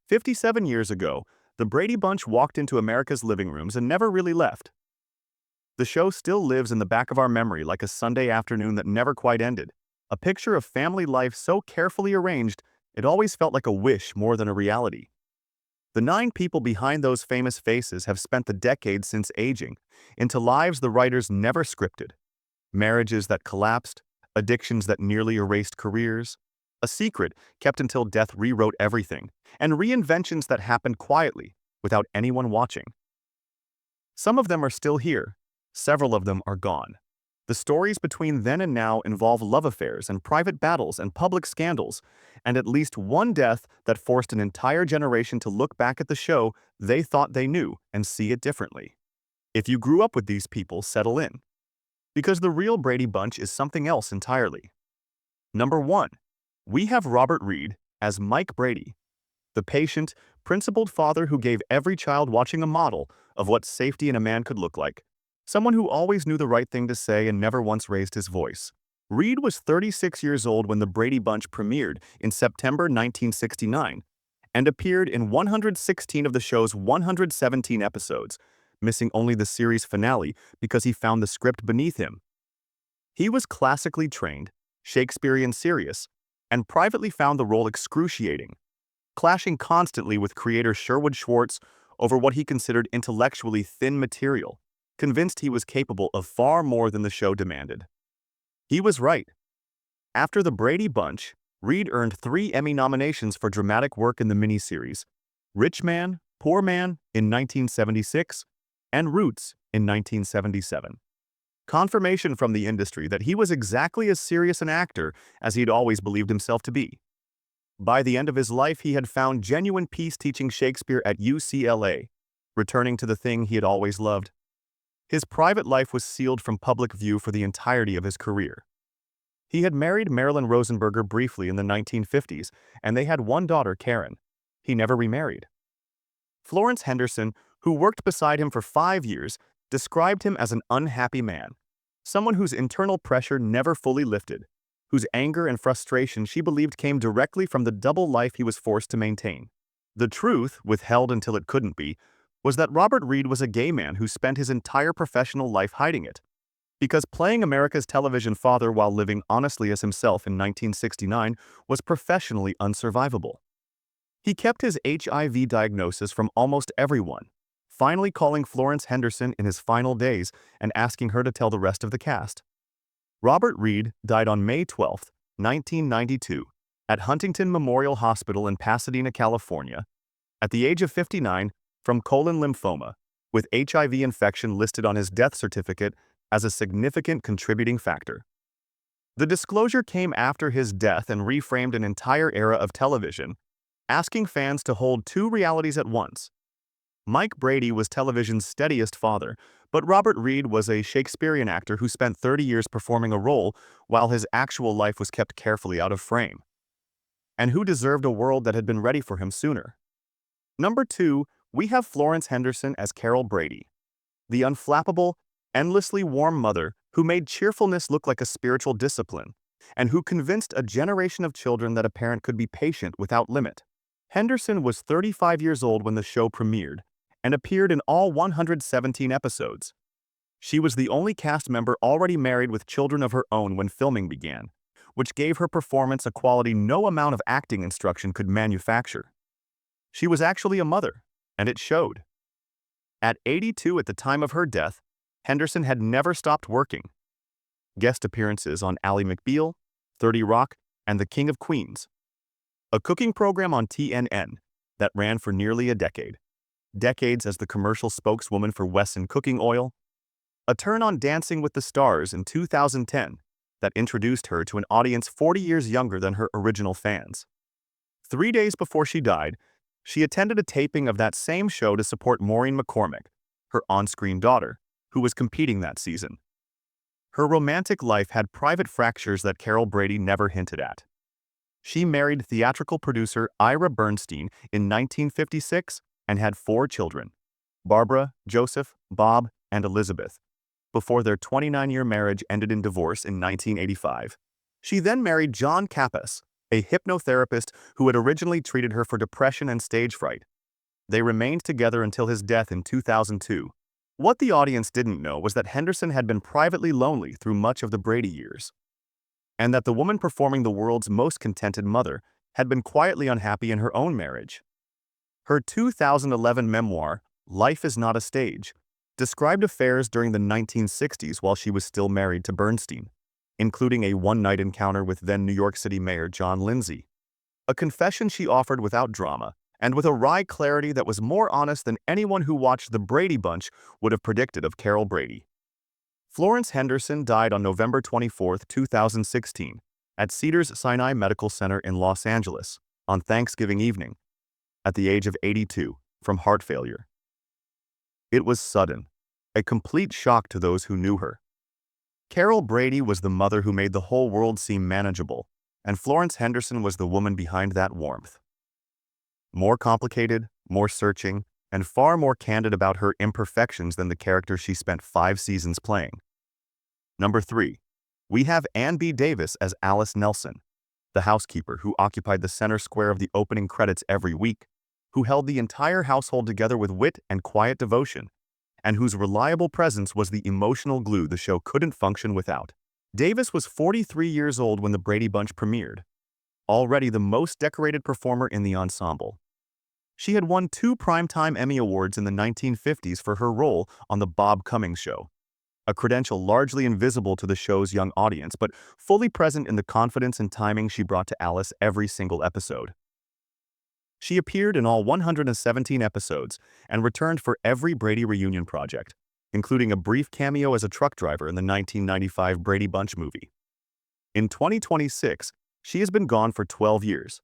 57 years ago, the Brady Bunch walked into America's living rooms and never really left. The show still lives in the back of our memory like a Sunday afternoon that never quite ended. A picture of family life so carefully arranged, it always felt like a wish more than a reality. The 9 people behind those famous faces have spent the decades since aging into lives the writers never scripted. Marriages that collapsed, addictions that nearly erased careers, a secret kept until death rewrote everything, and reinventions that happened quietly, without anyone watching. Some of them are still here, several of them are gone. The stories between then and now involve love affairs and private battles and public scandals, and at least one death that forced an entire generation to look back at the show they thought they knew and see it differently. If you grew up with these people, settle in. Because the real Brady Bunch is something else entirely. Number 1. We have Robert Reed as Mike Brady, the patient, principled father who gave every child watching a model of what safety in a man could look like. Someone who always knew the right thing to say and never once raised his voice. Reed was 36 years old when the Brady Bunch premiered in September 1969 and appeared in 116 of the show's 117 episodes, missing only the series finale because he found the script beneath him. He was classically trained, Shakespearean serious, and privately found the role excruciating, clashing constantly with creator Sherwood Schwartz over what he considered intellectually thin material, convinced he was capable of far more than the show demanded. He was right. After the Brady Bunch, Reed earned 3 Emmy nominations for dramatic work in the miniseries, Rich Man, Poor Man in 1976, and Roots in 1977. Confirmation from the industry that he was exactly as serious an actor as he'd always believed himself to be. By the end of his life, he had found genuine peace teaching Shakespeare at UCLA, returning to the thing he had always loved. His private life was sealed from public view for the entirety of his career. He had married Marilyn Rosenberger briefly in the 1950s, and they had one daughter, Karen. He never remarried. Florence Henderson, who worked beside him for 5 years, described him as an unhappy man, someone whose internal pressure never fully lifted, whose anger and frustration she believed came directly from the double life he was forced to maintain. The truth, withheld until it couldn't be, was that Robert Reed was a gay man who spent his entire professional life hiding it. Because playing America's television father while living honestly as himself in 1969 was professionally unsurvivable. He kept his HIV diagnosis from almost everyone, finally calling Florence Henderson in his final days and asking her to tell the rest of the cast. Robert Reed died on May 12, 1992, at Huntington Memorial Hospital in Pasadena, California, at the age of 59 from colon lymphoma, with HIV infection listed on his death certificate as a significant contributing factor. The disclosure came after his death and reframed an entire era of television, asking fans to hold 2 realities at once. Mike Brady was television's steadiest father, but Robert Reed was a Shakespearean actor who spent 30 years performing a role while his actual life was kept carefully out of frame, and who deserved a world that had been ready for him sooner. Number 2, we have Florence Henderson as Carol Brady, the unflappable, endlessly warm mother who made cheerfulness look like a spiritual discipline, and who convinced a generation of children that a parent could be patient without limit. Henderson was 35 years old when the show premiered, and appeared in all 117 episodes. She was the only cast member already married with children of her own when filming began, which gave her performance a quality no amount of acting instruction could manufacture. She was actually a mother, and it showed. At 82 at the time of her death, Henderson had never stopped working. Guest appearances on Ally McBeal, 30 Rock, and The King of Queens. A cooking program on TNN that ran for nearly a decade. Decades as the commercial spokeswoman for Wesson cooking oil. A turn on Dancing with the Stars in 2010 that introduced her to an audience 40 years younger than her original fans. 3 days before she died, she attended a taping of that same show to support Maureen McCormick, her on-screen daughter, who was competing that season. Her romantic life had private fractures that Carol Brady never hinted at. She married theatrical producer Ira Bernstein in 1956 and had 4 children, Barbara, Joseph, Bob, and Elizabeth, before their 29-year marriage ended in divorce in 1985. She then married John Kappas, a hypnotherapist who had originally treated her for depression and stage fright. They remained together until his death in 2002. What the audience didn't know was that Henderson had been privately lonely through much of the Brady years, and that the woman performing the world's most contented mother had been quietly unhappy in her own marriage. Her 2011 memoir, Life is Not a Stage, described affairs during the 1960s while she was still married to Bernstein, including a one-night encounter with then New York City Mayor John Lindsay. A confession she offered without drama, and with a wry clarity that was more honest than anyone who watched The Brady Bunch would have predicted of Carol Brady. Florence Henderson died on November 24, 2016, at Cedars-Sinai Medical Center in Los Angeles, on Thanksgiving evening, at the age of 82, from heart failure. It was sudden, a complete shock to those who knew her. Carol Brady was the mother who made the whole world seem manageable, and Florence Henderson was the woman behind that warmth. More complicated, more searching, and far more candid about her imperfections than the character she spent 5 seasons playing. Number 3. We have Ann B. Davis as Alice Nelson, the housekeeper who occupied the center square of the opening credits every week, who held the entire household together with wit and quiet devotion, and whose reliable presence was the emotional glue the show couldn't function without. Davis was 43 years old when The Brady Bunch premiered, already the most decorated performer in the ensemble. She had won 2 Primetime Emmy Awards in the 1950s for her role on The Bob Cummings Show, a credential largely invisible to the show's young audience, but fully present in the confidence and timing she brought to Alice every single episode. She appeared in all 117 episodes and returned for every Brady reunion project, including a brief cameo as a truck driver in the 1995 Brady Bunch movie. In 2026, she has been gone for 12 years,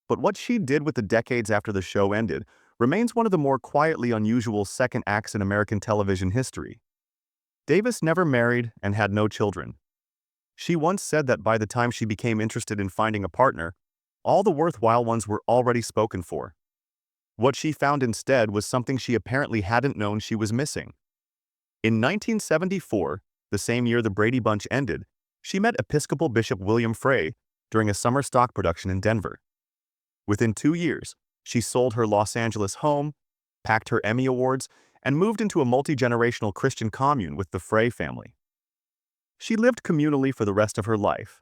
but what she did with the decades after the show ended remains one of the more quietly unusual second acts in American television history. Davis never married and had no children. She once said that by the time she became interested in finding a partner, all the worthwhile ones were already spoken for. What she found instead was something she apparently hadn't known she was missing. In 1974, the same year the Brady Bunch ended, she met Episcopal Bishop William Frey during a summer stock production in Denver. Within 2 years, she sold her Los Angeles home, packed her Emmy Awards, and moved into a multi-generational Christian commune with the Frey family. She lived communally for the rest of her life,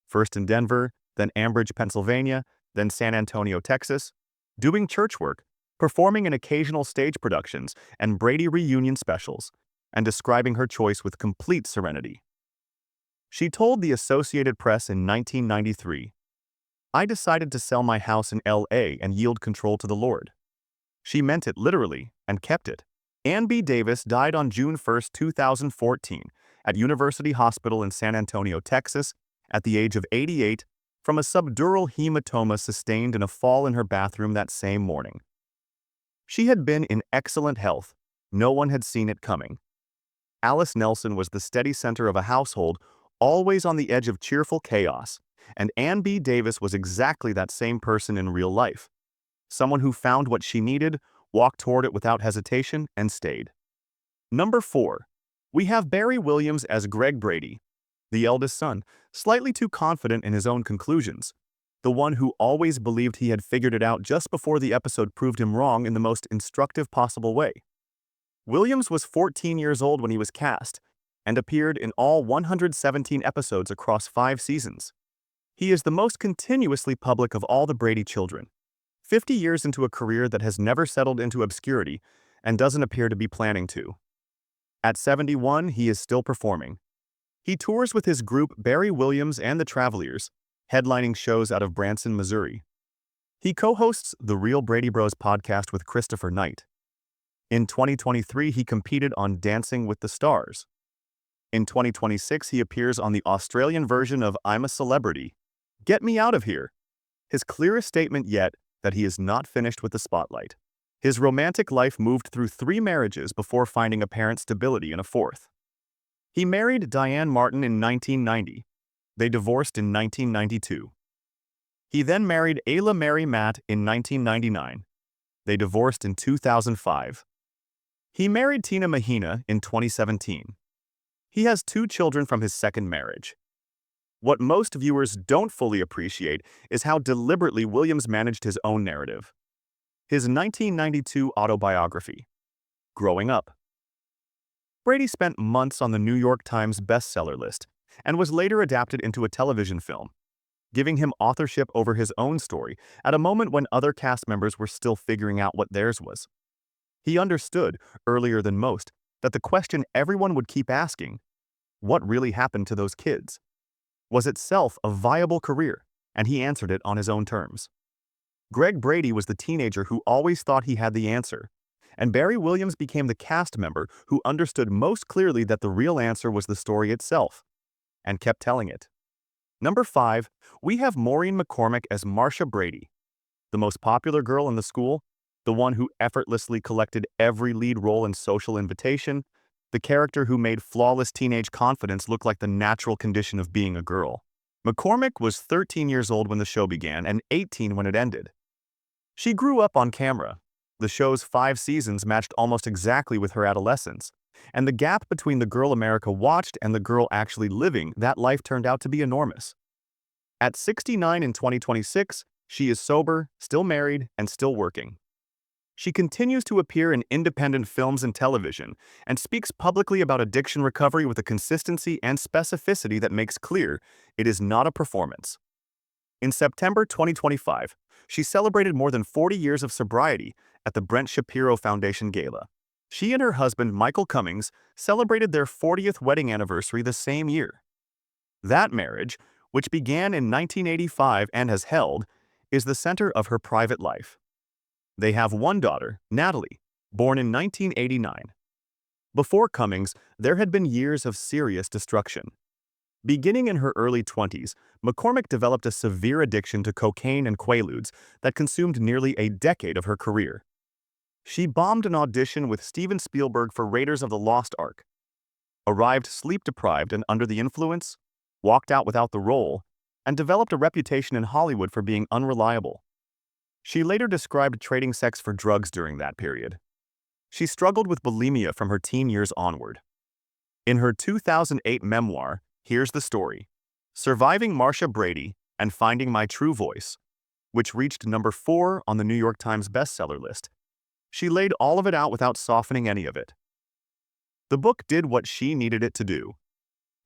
first in Denver, then Ambridge, Pennsylvania, then San Antonio, Texas, doing church work, performing in occasional stage productions and Brady reunion specials, and describing her choice with complete serenity. She told the Associated Press in 1993, "I decided to sell my house in LA and yield control to the Lord." She meant it literally and kept it. Ann B. Davis died on June 1, 2014, at University Hospital in San Antonio, Texas, at the age of 88, from a subdural hematoma sustained in a fall in her bathroom that same morning. She had been in excellent health. No one had seen it coming. Alice Nelson was the steady center of a household, always on the edge of cheerful chaos, and Ann B. Davis was exactly that same person in real life. Someone who found what she needed, walked toward it without hesitation, and stayed. Number 4. We have Barry Williams as Greg Brady, the eldest son, slightly too confident in his own conclusions, the one who always believed he had figured it out just before the episode proved him wrong in the most instructive possible way. Williams was 14 years old when he was cast, and appeared in all 117 episodes across 5 seasons. He is the most continuously public of all the Brady children, 50 years into a career that has never settled into obscurity and doesn't appear to be planning to. At 71, he is still performing. He tours with his group Barry Williams and the Travelers, headlining shows out of Branson, Missouri. He co-hosts the Real Brady Bros podcast with Christopher Knight. In 2023, he competed on Dancing with the Stars. In 2026, he appears on the Australian version of I'm a Celebrity. Get me out of here! His clearest statement yet that he is not finished with the spotlight. His romantic life moved through 3 marriages before finding apparent stability in a 4th. He married Diane Martin in 1990. They divorced in 1992. He then married Ayla Mary Matt in 1999. They divorced in 2005. He married Tina Mahina in 2017. He has 2 children from his second marriage. What most viewers don't fully appreciate is how deliberately Williams managed his own narrative. His 1992 autobiography, Growing Up. Brady spent months on the New York Times bestseller list and was later adapted into a television film, giving him authorship over his own story at a moment when other cast members were still figuring out what theirs was. He understood, earlier than most, that the question everyone would keep asking, what really happened to those kids, was itself a viable career, and he answered it on his own terms. Greg Brady was the teenager who always thought he had the answer, and Barry Williams became the cast member who understood most clearly that the real answer was the story itself, and kept telling it. Number 5, we have Maureen McCormick as Marcia Brady, the most popular girl in the school, the one who effortlessly collected every lead role in Social Invitation, the character who made flawless teenage confidence look like the natural condition of being a girl. McCormick was 13 years old when the show began and 18 when it ended. She grew up on camera. The show's 5 seasons matched almost exactly with her adolescence, and the gap between the girl America watched and the girl actually living that life turned out to be enormous. At 69 in 2026, she is sober, still married, and still working. She continues to appear in independent films and television, and speaks publicly about addiction recovery with a consistency and specificity that makes clear it is not a performance. In September 2025, she celebrated more than 40 years of sobriety at the Brent Shapiro Foundation Gala. She and her husband, Michael Cummings, celebrated their 40th wedding anniversary the same year. That marriage, which began in 1985 and has held, is the center of her private life. They have one daughter, Natalie, born in 1989. Before Cummings, there had been years of serious destruction. Beginning in her early 20s, McCormick developed a severe addiction to cocaine and quaaludes that consumed nearly a decade of her career. She bombed an audition with Steven Spielberg for Raiders of the Lost Ark, arrived sleep-deprived and under the influence, walked out without the role, and developed a reputation in Hollywood for being unreliable. She later described trading sex for drugs during that period. She struggled with bulimia from her teen years onward. In her 2008 memoir, Here's the Story, Surviving Marcia Brady and Finding My True Voice, which reached number 4 on the New York Times bestseller list, she laid all of it out without softening any of it. The book did what she needed it to do.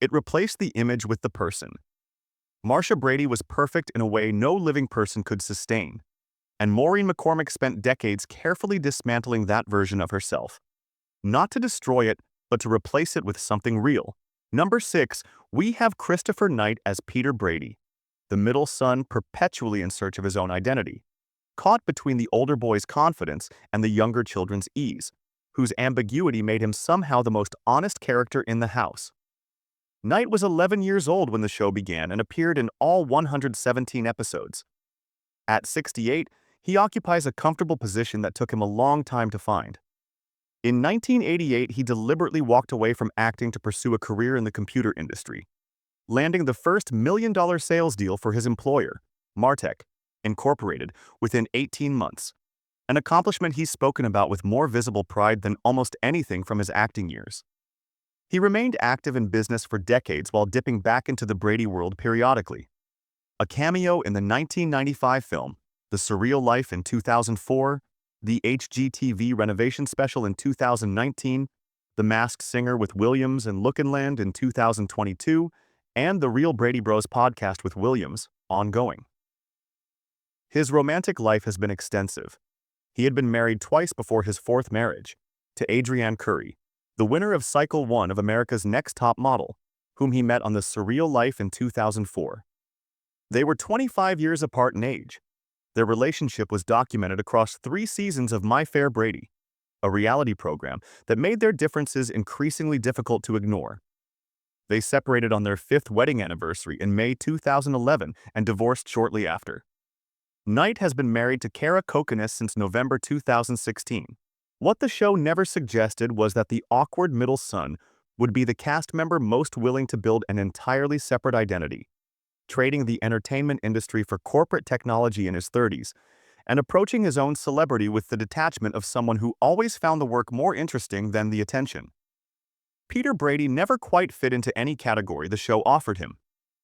It replaced the image with the person. Marcia Brady was perfect in a way no living person could sustain, and Maureen McCormick spent decades carefully dismantling that version of herself. Not to destroy it, but to replace it with something real. Number 6, we have Christopher Knight as Peter Brady, the middle son perpetually in search of his own identity, caught between the older boy's confidence and the younger children's ease, whose ambiguity made him somehow the most honest character in the house. Knight was 11 years old when the show began and appeared in all 117 episodes. At 68, he occupies a comfortable position that took him a long time to find. In 1988, he deliberately walked away from acting to pursue a career in the computer industry, landing the first million-dollar sales deal for his employer, Martech, Incorporated, within 18 months, an accomplishment he's spoken about with more visible pride than almost anything from his acting years. He remained active in business for decades while dipping back into the Brady world periodically. A cameo in the 1995 film, The Surreal Life in 2004, the HGTV renovation special in 2019, The Masked Singer with Williams and Lookinland in 2022, and the Real Brady Bros podcast with Williams, ongoing. His romantic life has been extensive. He had been married twice before his 4th marriage, to Adrienne Curry, the winner of Cycle 1 of America's Next Top Model, whom he met on The Surreal Life in 2004. They were 25 years apart in age. Their relationship was documented across 3 seasons of My Fair Brady, a reality program that made their differences increasingly difficult to ignore. They separated on their 5th wedding anniversary in May 2011 and divorced shortly after. Knight has been married to Kara Kokonis since November 2016. What the show never suggested was that the awkward middle son would be the cast member most willing to build an entirely separate identity, trading the entertainment industry for corporate technology in his 30s, and approaching his own celebrity with the detachment of someone who always found the work more interesting than the attention. Peter Brady never quite fit into any category the show offered him.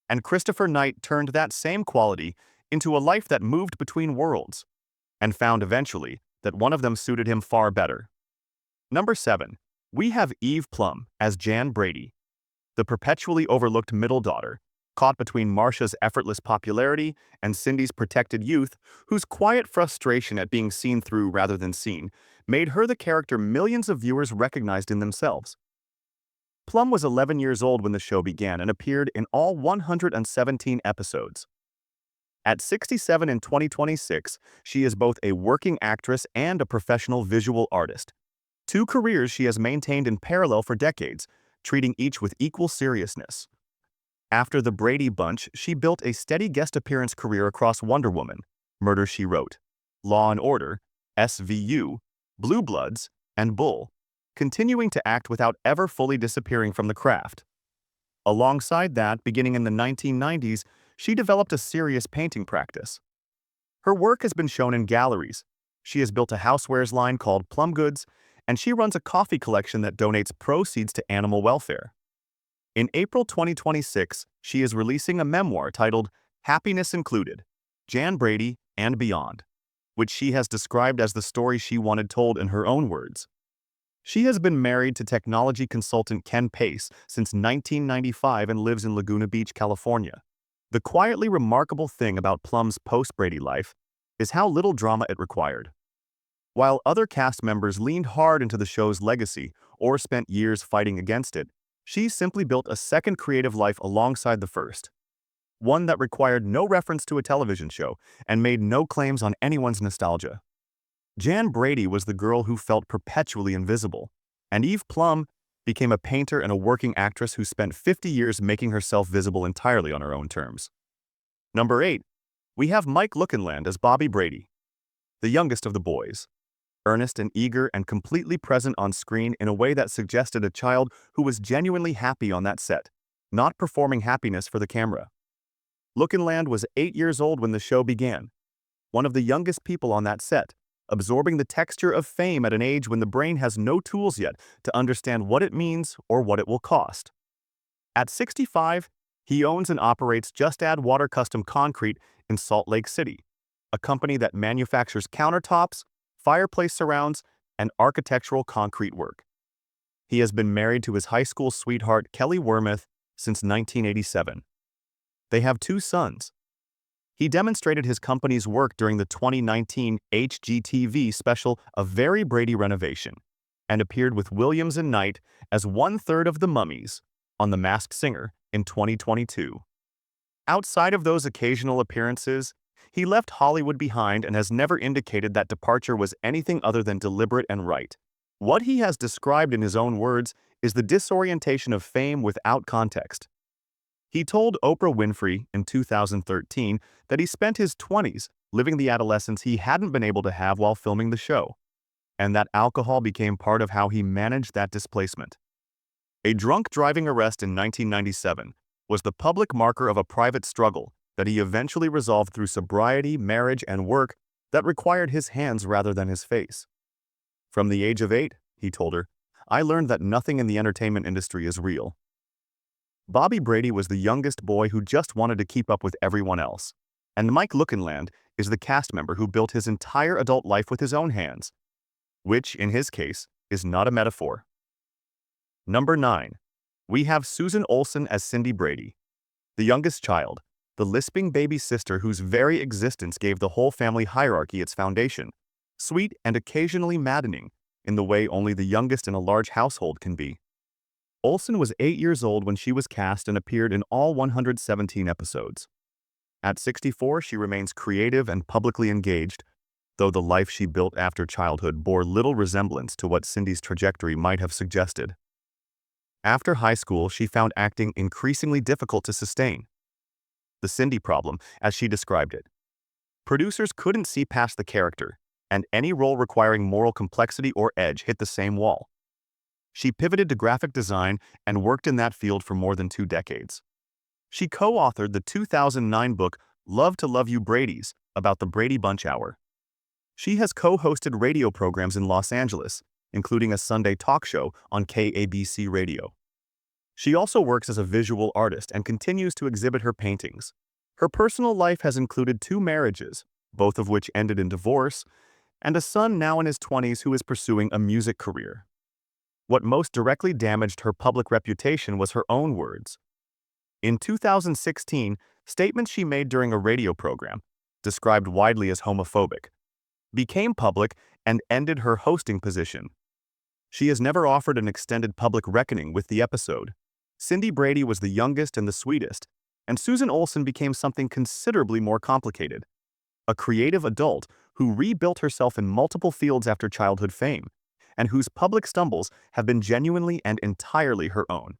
And Christopher Knight turned that same quality into a life that moved between worlds, and found eventually that one of them suited him far better. Number 7. We have Eve Plum as Jan Brady, the perpetually overlooked middle daughter, caught between Marcia's effortless popularity and Cindy's protected youth, whose quiet frustration at being seen through rather than seen made her the character millions of viewers recognized in themselves. Plum was 11 years old when the show began and appeared in all 117 episodes. At 67 in 2026, she is both a working actress and a professional visual artist. Two careers she has maintained in parallel for decades, treating each with equal seriousness. After the Brady Bunch, she built a steady guest appearance career across Wonder Woman, Murder, She Wrote, Law and Order, SVU, Blue Bloods, and Bull, continuing to act without ever fully disappearing from the craft. Alongside that, beginning in the 1990s, she developed a serious painting practice. Her work has been shown in galleries. She has built a housewares line called Plum Goods, and she runs a coffee collection that donates proceeds to animal welfare. In April 2026, she is releasing a memoir titled Happiness Included, Jan Brady and Beyond, which she has described as the story she wanted told in her own words. She has been married to technology consultant Ken Pace since 1995 and lives in Laguna Beach, California. The quietly remarkable thing about Plum's post-Brady life is how little drama it required. While other cast members leaned hard into the show's legacy or spent years fighting against it, she simply built a second creative life alongside the first. One that required no reference to a television show and made no claims on anyone's nostalgia. Jan Brady was the girl who felt perpetually invisible, and Eve Plum became a painter and a working actress who spent 50 years making herself visible entirely on her own terms. Number 8. We have Mike Lookinland as Bobby Brady, the youngest of the boys. Earnest and eager and completely present on screen in a way that suggested a child who was genuinely happy on that set, not performing happiness for the camera. Lookinland was 8 years old when the show began, one of the youngest people on that set, absorbing the texture of fame at an age when the brain has no tools yet to understand what it means or what it will cost. At 65, he owns and operates Just Add Water Custom Concrete in Salt Lake City, a company that manufactures countertops, fireplace surrounds, and architectural concrete work. He has been married to his high school sweetheart Kelly Wormuth since 1987. They have 2 sons. He demonstrated his company's work during the 2019 HGTV special A Very Brady Renovation, and appeared with Williams and Knight as one-third of the mummies on The Masked Singer in 2022. Outside of those occasional appearances, he left Hollywood behind and has never indicated that departure was anything other than deliberate and right. What he has described in his own words is the disorientation of fame without context. He told Oprah Winfrey in 2013 that he spent his 20s living the adolescence he hadn't been able to have while filming the show, and that alcohol became part of how he managed that displacement. A drunk driving arrest in 1997 was the public marker of a private struggle that he eventually resolved through sobriety, marriage, and work that required his hands rather than his face. From the age of 8, he told her, I learned that nothing in the entertainment industry is real. Bobby Brady was the youngest boy who just wanted to keep up with everyone else, and Mike Lookinland is the cast member who built his entire adult life with his own hands, which, in his case, is not a metaphor. Number 9. We have Susan Olsen as Cindy Brady, the youngest child, the lisping baby sister whose very existence gave the whole family hierarchy its foundation, sweet and occasionally maddening in the way only the youngest in a large household can be. Olsen was 8 years old when she was cast and appeared in all 117 episodes. At 64, she remains creative and publicly engaged, though the life she built after childhood bore little resemblance to what Cindy's trajectory might have suggested. After high school, she found acting increasingly difficult to sustain. The Cindy problem, as she described it. Producers couldn't see past the character, and any role requiring moral complexity or edge hit the same wall. She pivoted to graphic design and worked in that field for more than 2 decades. She co-authored the 2009 book Love to Love You Brady's about the Brady Bunch Hour. She has co-hosted radio programs in Los Angeles, including a Sunday talk show on KABC Radio. She also works as a visual artist and continues to exhibit her paintings. Her personal life has included 2 marriages, both of which ended in divorce, and a son now in his 20s who is pursuing a music career. What most directly damaged her public reputation was her own words. In 2016, statements she made during a radio program, described widely as homophobic, became public and ended her hosting position. She has never offered an extended public reckoning with the episode. Cindy Brady was the youngest and the sweetest, and Susan Olsen became something considerably more complicated. A creative adult who rebuilt herself in multiple fields after childhood fame, and whose public stumbles have been genuinely and entirely her own.